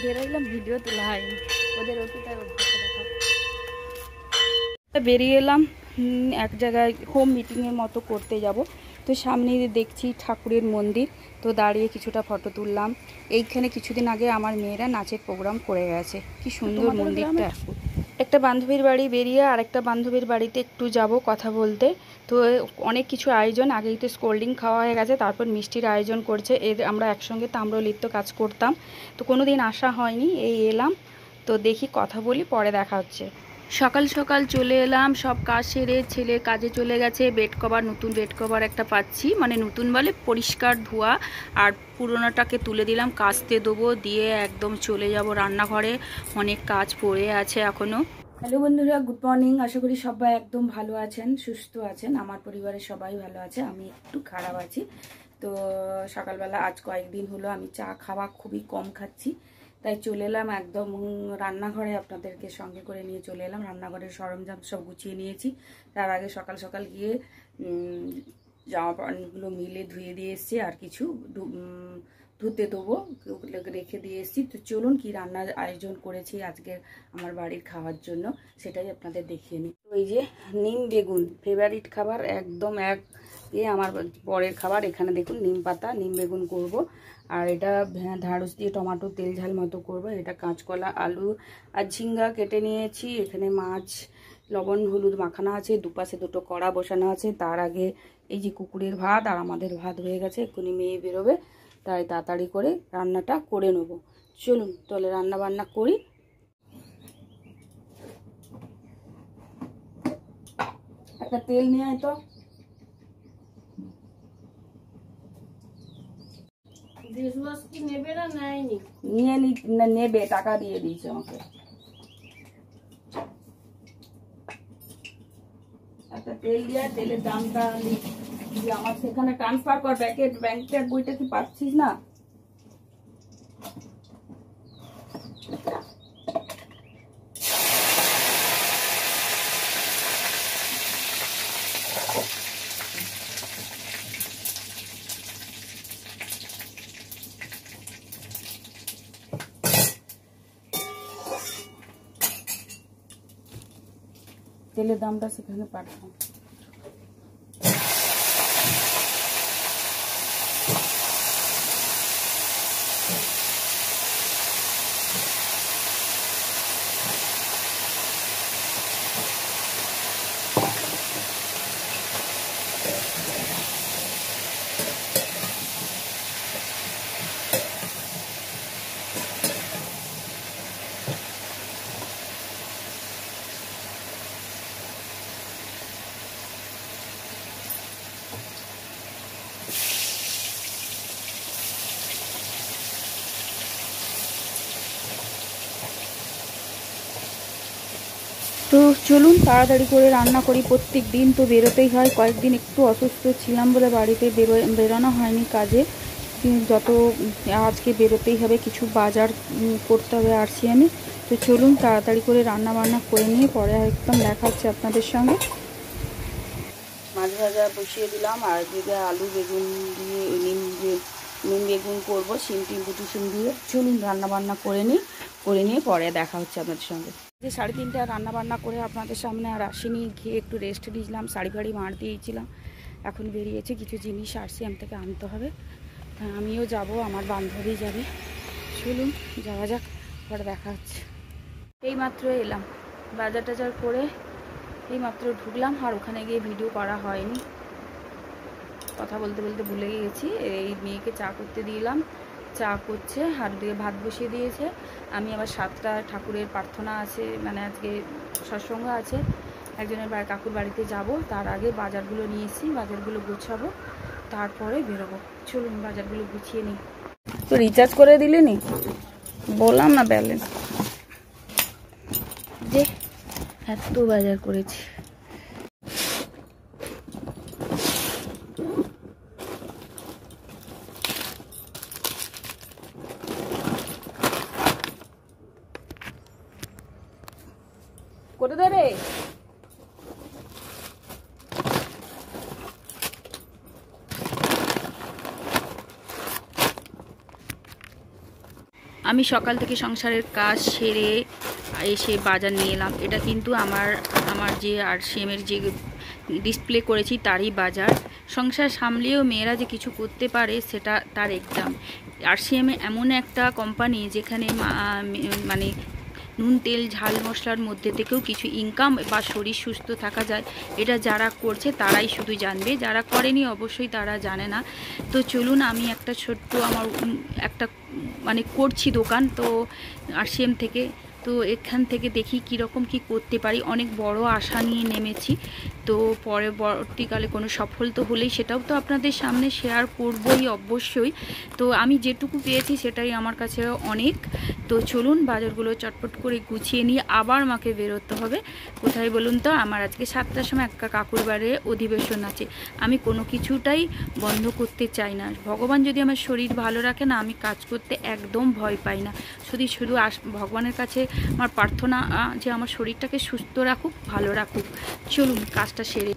বেরোলাম, ভিডিও তোলা হয়নি, ওদের ওটিটার বেরিয়ে এলাম এক জায়গায় হোম মিটিংয়ের মতো করতে যাব। তো সামনেই দেখছি ঠাকুরের মন্দির, তো দাঁড়িয়ে কিছুটা ফটো তুললাম। এইখানে কিছুদিন আগে আমার মেয়েরা নাচের প্রোগ্রাম করে গেছে, কি সুন্দর মন্দিরটা। একটা বান্ধবীর বাড়ি বেরিয়ে আরেকটা বান্ধবীর বাড়িতে একটু যাব কথা বলতে। তো অনেক কিছু আয়োজন, আগেই তো কোল্ড ড্রিঙ্ক খাওয়া হয়ে গেছে, তারপর মিষ্টির আয়োজন করছে। আমরা একসঙ্গে তাম্রলিপ্ত কাজ করতাম, তো কোনো দিন আসা হয়নি, এই এলাম। তো দেখি কথা বলি, পরে দেখা হচ্ছে। সকাল সকাল চলে এলাম, সব কাজ সেরে ছেলে কাজে চলে গেছে। বেড কভার, নতুন বেড কভার একটা পাচ্ছি, মানে নতুন বলে পরিষ্কার ধোয়া, আর পুরোনোটাকে তুলে দিলাম, কাচতে দেবো, দিয়ে একদম চলে যাব রান্নাঘরে। অনেক কাজ পড়ে আছে এখনও। হ্যালো বন্ধুরা, গুড মর্নিং। আশা করি সবাই একদম ভালো আছেন, সুস্থ আছেন। আমার পরিবারের সবাই ভালো আছে, আমি একটু খারাপ আছি। তো সকালবেলা আজ কয়েকদিন হলো আমি চা খাওয়া খুবই কম খাচ্ছি, তাই চলে এলাম একদম রান্নাঘরে, আপনাদেরকে সঙ্গে করে নিয়ে চলে এলাম। রান্নাঘরের সরঞ্জাম সব গুছিয়ে নিয়েছি। তার আগে সকাল সকাল গিয়ে জামা প্যান্টগুলো মিলে ধুয়ে দিয়ে এসছি, আর কিছু ধুতে দেবো, রেখে দিয়ে এসছি। তো চলুন কি রান্নার আয়োজন করেছি আজকে আমার বাড়ির খাওয়ার জন্য, সেটাই আপনাদের দেখিয়ে নিই। ওই যে নিম বেগুন, ফেভারিট খাবার, একদম আমার পরের খাবার। এখানে দেখুন নিম পাতা, নিম বেগুন করব। আর এটা ঢ্যাঁড়স দিয়ে টমেটো তেল ঝাল মতো করব। এটা কাঁচকলা, আলু আর ঝিঙ্গা কেটে নিয়েছি। এখানে মাছ, লবণ হলুদ মাখানো আছে, দুপাশে দুটো কড়া বসানো আছে। তার আগে এই যে কুকুরের ভাত, আর আমাদের ভাত হয়ে গেছে, এক্ষুনি মেয়ে বেরোবে, তাই তাড়াতাড়ি করে রান্নাটা করে নেব। চলুন তাহলে রান্না বান্না করি। একটা তেল নিয়ে আয় তো। নেবে, টাকা দিয়ে দিয়েছে আমাকে। একটা তেল দিয়ে, তেলের দামটা আমার সেখানে ট্রান্সফার কর। ব্যাংকের বইটা কি পাচ্ছিস না? তেলের দামটা সেখানে পাঠাও। তো চলুন তাড়াতাড়ি করে রান্না করি। প্রত্যেক দিন তো বেরোতেই হয়, কয়েকদিন একটু অসুস্থ ছিলাম বলে বাড়িতে বেরোনো হয়নি কাজে। যত আজকে বেরোতেই হবে, কিছু বাজার করতে হবে, আসছি আমি। তো চলুন তাড়াতাড়ি করে রান্না বান্না করে নিয়ে পরে একদম দেখা হচ্ছে আপনাদের সঙ্গে। মাছ ভাজা বসিয়ে দিলাম, আর এদিকে আলু বেগুন দিয়ে নিম বেগুন করবো, সিম টিম বুটি সিম দিয়ে। চলুন রান্না বান্না করে নিয়ে পরে দেখা হচ্ছে আপনাদের সঙ্গে। যে 3:30 রান্না বান্না করে আপনাদের সামনে আর আসিনি, গিয়ে একটু রেস্ট নিয়েছিলাম, শাড়ি ফাড়ি মার দিয়েছিলাম। এখন বেরিয়েছি, কিছু জিনিস আরসিএম থেকে আনতে হবে, তা আমিও যাব, আমার বান্ধবী যাবে। চলুন যাওয়া যাক, পরে দেখা হচ্ছে। এইমাত্র এলাম, বাজার টাজার করে এইমাত্র ঢুকলাম, আর ওখানে গিয়ে ভিডিও করা হয়নি, কথা বলতে বলতে ভুলে গেছি। এই মেয়েকে চা করতে দিলাম, চা করছে, আর দিয়ে ভাত বসিয়ে দিয়েছে। আমি আবার 7টা ঠাকুরের প্রার্থনা আছে, মানে আজকে সৎসঙ্গ আছে, একজনের কাকুর বাড়িতে যাব। তার আগে বাজারগুলো নিয়ে এসেছি, বাজারগুলো গুছাবো, তারপরে বেরোবো। চলুন বাজারগুলো গুছিয়ে নিই। তো রিচার্জ করে দিলে নি, বললাম না ব্যালেন্স, যে এত বাজার করেছি। করে দে রে। আমি সকাল থেকে সংসারের কাজ সেরে এসে বাজার নিয়ে এলাম। এটা কিন্তু আমার যে RCM-এর যে ডিসপ্লে করেছি তারই বাজার। সংসার সামলেও মেয়েরা যে কিছু করতে পারে সেটা তার এক্সাম। RCM এমন একটা কোম্পানি যেখানে মানে নুন তেল ঝাল মশলার মধ্যে থেকেও কিছু ইনকাম বা শরীর সুস্থ থাকা যায়, এটা যারা করছে তারাই শুধু জানবে, যারা করেনি অবশ্যই তারা জানে না। তো চলুন, আমি একটা ছোট্ট আমার একটা মানে করছি দোকান, তো RCM থেকে, তো এখান থেকে দেখি কীরকম কি করতে পারি। অনেক বড় আশা নিয়ে নেমেছি, তো পরবর্তীকালে কোনো সফল তো হলেই সেটাও তো আপনাদের সামনে শেয়ার করবই অবশ্যই। তো আমি যেটুকু পেয়েছি সেটাই আমার কাছে অনেক। তো চলুন বাজারগুলো চটপট করে গুছিয়ে নিয়ে আবার মাকে বেরোতে হবে। কোথায় বলুন তো? আমার আজকে 7টার সময় একটা কাকুর বাড়ি অধিবেশন আছে। আমি কোনো কিছুটাই বন্ধ করতে চাই না। ভগবান যদি আমার শরীর ভালো রাখে না, আমি কাজ করতে একদম ভয় পাই না। শুধু ভগবানের কাছে আমার প্রার্থনা যে আমার শরীরটাকে সুস্থ রাখুক, ভালো রাখুক। চলুন কাজটা সেরে।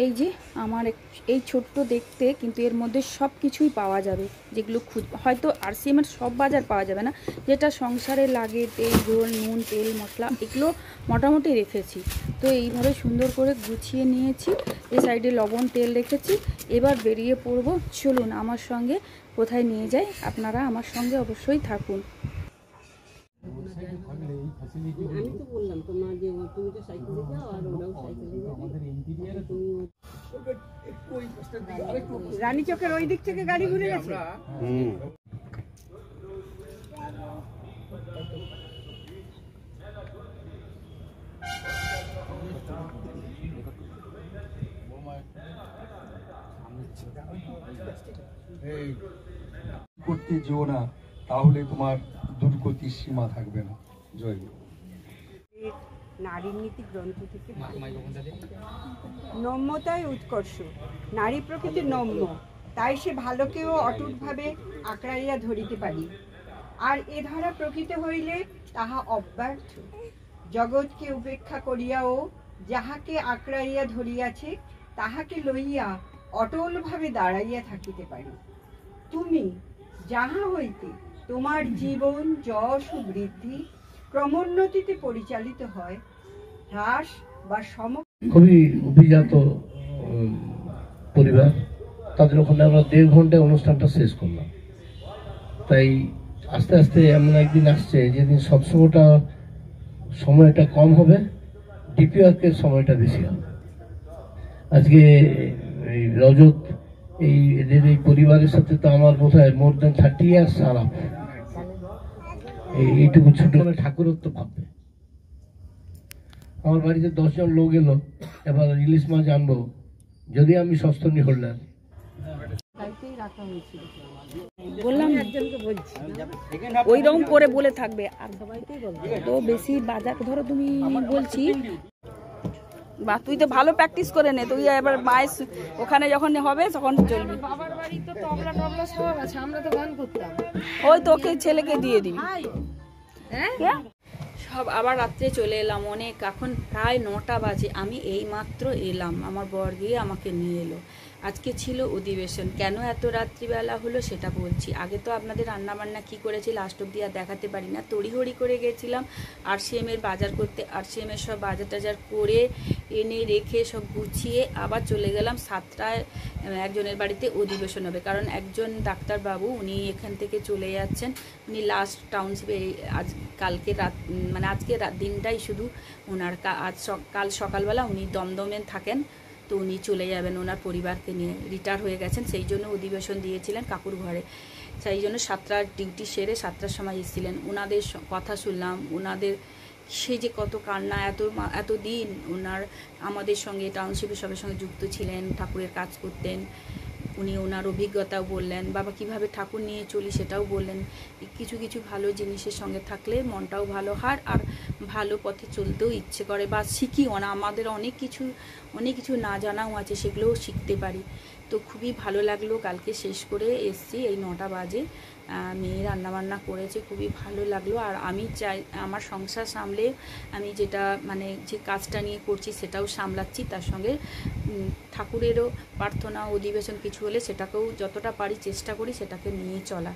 এই যে আমার এই ছোট্ট দেখতে, কিন্তু এর মধ্যে সব কিছুই পাওয়া যাবে, যেগুলো হয়তো RCM-এর সব বাজার পাওয়া যাবে না, যেটা সংসারে লাগে, তেল ঝোল নুন তেল মশলা এগুলো মোটামুটি রেখেছি। তো এইভাবে সুন্দর করে গুছিয়ে নিয়েছি। এই সাইডে লবণ তেল রেখেছি। এবার বেরিয়ে পড়বো। চলুন আমার সঙ্গে কোথায় নিয়ে যাই, আপনারা আমার সঙ্গে অবশ্যই থাকুন। আমি তো বললাম তোমার যে তুমি তো সাইকেলে যাও আর ওরাও সাইকেলে যাবে। রানী চকের ওই দিক থেকে গাড়ি ঘুরে গেছে। করতে যেও না, তাহলে তোমার দুর্গতির সীমা থাকবে না। জয় গুরু। নারীর নীতি গ্রন্থ থেকে নম্যতায় উৎকর্ষ। নারী প্রকৃতি নম্য, তাই সে ভালোকেও অটুটভাবে আঁকড়াইয়া ধরিতে পারি। আর এ ধরা প্রকৃতি হইলে তাহা অব্যর্থ। জগৎকে উপেক্ষা করিয়াও যাহাকে আঁকড়াইয়া ধরিয়াছে তাহাকে লইয়া অটলভাবে দাঁড়াইয়া থাকিতে পারি। তুমি যাহা হইতে তোমার জীবন যশ ও বৃদ্ধি ক্রমোন্নতিতে পরিচালিত হয়, হ্রাস বা খুবই অভিজাত পরিবার, তাদের ওখানে আমরা 1.5 ঘন্টায় অনুষ্ঠানটা শেষ করলাম। তাই আস্তে আস্তে এমন একদিন আসছে যেদিন সময়টা কম হবে, ডিপি ওয়ার্কের সময়টা বেশি হবে। আজকে এই রজত এদের এই পরিবারের সাথে তো আমার বোধহয় মোর দেন 30 ইয়ার্স আলাপ। এইটুকু ছোট ঠাকুরত্ব ভাববে। আমার বাড়িতে 10 জন লোক এলো, এবার ইলিশ মাছ আনবো, যদি আমি সস্তনী হোল্ডার। বললাম ওই রকম করে বলে থাকবে, আর তো বেশি বাজার ধরো তুমি বলছি বা তুই তো ভালো প্র্যাকটিস করে নে, তুই এবার মায়ের ওখানে যখন হবে তখন চলবি। বাবার বাড়ি তো তবলা টবলা সব আছে, আমরা তো গান করতাম। ওই তোকে ছেলেকে দিয়ে দিবি। আবার রাত্রে চলে এলাম অনেক, এখন প্রায় 9টা বাজে। আমি এই মাত্র এলাম, আমার বর গিয়ে আমাকে নিয়ে এলো। আজকে ছিল অধিবেশন। কেন এত রাত্রিবেলা হলো সেটা বলছি। আগে তো আপনাদের রান্নাবান্না কি করেছি লাস্ট অব্দি আর দেখাতে পারি না, তড়িঘড়ি করে গেছিলাম RCM-এর বাজার করতে। RCM-এর সব বাজার টাজার করে এনে রেখে সব গুছিয়ে আবার চলে গেলাম 7টায় একজনের বাড়িতে অধিবেশন হবে, কারণ একজন ডাক্তারবাবু উনি এখান থেকে চলে যাচ্ছেন। উনি লাস্ট টাউনশিপে আজ কালকে রাত মানে আজকে দিনটাই শুধু ওনার কাল সকালবেলা উনি দমদমে থাকেন, তো উনি চলে যাবেন ওনার পরিবারকে নিয়ে, রিটায়ার হয়ে গেছেন। সেই জন্য অধিবেশন দিয়েছিলেন কাকুর ঘরে। সেই জন্য 7টার ডিউটি সেরে 7টার সময় এসেছিলেন। ওনাদের কথা শুনলাম, ওনাদের সে যে কত কান্না, এত দিন ওনার আমাদের সঙ্গে টাউনশিপের সবার সঙ্গে যুক্ত ছিলেন, ঠাকুরের কাজ করতেন। উনি ওনার অভিজ্ঞতাও বললেন, বাবা কিভাবে ঠাকুর নিয়ে চলি সেটাও বললেন। কিছু কিছু ভালো জিনিসের সঙ্গে থাকলে মনটাও ভালো হয়, আর ভালো পথে চলতেও ইচ্ছে করে, বা শিখি আমাদের অনেক কিছু না জানাও আছে, সেগুলোও শিখতে পারি। তো খুবই ভালো লাগলো। কালকে শেষ করে এসছি, এই 9টা বাজে। মেয়ে রান্নাবান্না করেছে, খুবই ভালো লাগলো। আর আমি চাই আমার সংসার সামলে আমি যেটা মানে যে কাজটা নিয়ে করছি সেটাও সামলাচ্ছি, তার সঙ্গে ঠাকুরেরও প্রার্থনা অধিবেশন কিছু হলে সেটাকেও যতটা পারি চেষ্টা করি সেটাকে নিয়ে চলা,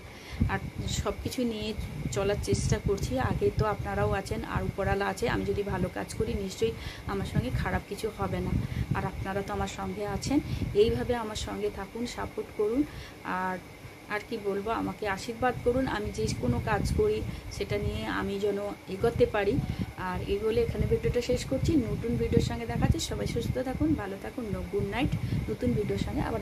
আর সব কিছু নিয়ে চলার চেষ্টা করছি। আগে তো আপনারাও আছেন, আর উপরালা আছে। আমি যদি ভালো কাজ করি নিশ্চয়ই আমার সঙ্গে খারাপ কিছু হবে না, আর আপনারা তো আমার সঙ্গে আছেন। এইভাবে আমার সঙ্গে থাকুন, সাপোর্ট করুন, আর কি বলবো, আমাকে আশীর্বাদ করুন। আমি যে কোনো কাজ করি সেটা নিয়ে আমি যেন এগোতে পারি। আর এই বলে এখানে ভিডিওটা শেষ করছি। নতুন ভিডিওর সঙ্গে দেখাচ্ছি। সবাই সুস্থ থাকুন, ভালো থাকুন। Good night. নতুন ভিডিওর সঙ্গে আবার